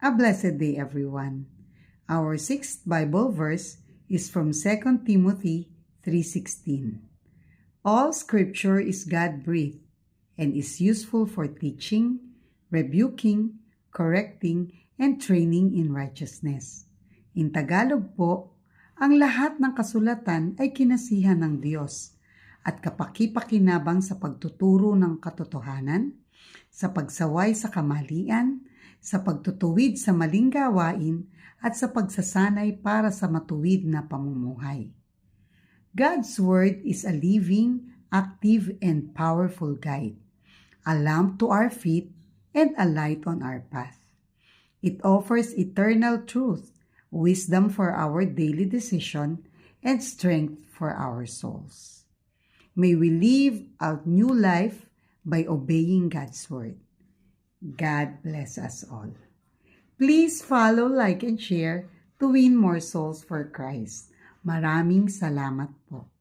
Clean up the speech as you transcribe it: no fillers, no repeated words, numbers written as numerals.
A blessed day, everyone. Our sixth Bible verse is from 2 Timothy 3:16. All scripture is God-breathed and is useful for teaching, rebuking, correcting, and training in righteousness. In Tagalog po, ang lahat ng kasulatan ay kinasihan ng Diyos at kapaki-pakinabang sa pagtuturo ng katotohanan, sa pagsaway sa kamalian, sa pagtutuwid sa maling gawain, at sa pagsasanay para sa matuwid na pamumuhay. God's Word is a living, active, and powerful guide, a lamp to our feet and a light on our path. It offers eternal truth, wisdom for our daily decision, and strength for our souls. May we live a new life by obeying God's Word. God bless us all. Please follow, like, and share to win more souls for Christ. Maraming salamat po.